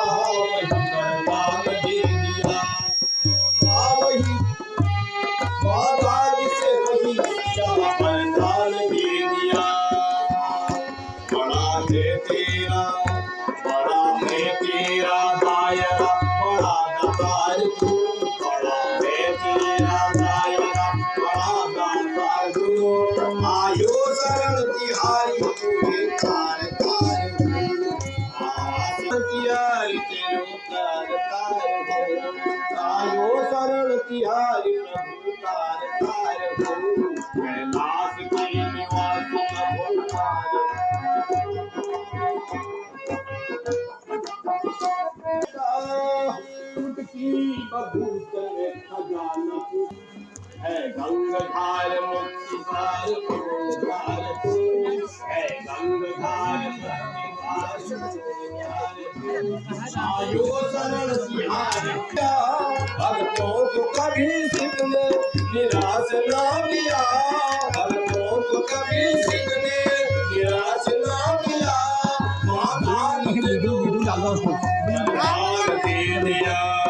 वही वरदान दे दिया। वही माता जिसे वही क्या वरदान दे दिया। बड़ा है तेरा दायरा, बड़ा दातार तू। बड़ा है तेरा दायरा, बड़ा दातार तू। आयो शरण तिहारी तुझे तार तार हो। तिहारी तेरे तार तार हो। आयो शरण तिहारी प्रभु तार तार हो। कैलाश के निवास प्रभु तार की बबूत में खजाना है। गंगाधार मुक्तिधार पुरंदर तू है। गंगाधार आयो शरण तिहारी। भक्तों को कभी सिकने निराश ना किया। भक्तों को कभी सिकने निराश ना किया। माता ने दे दिया।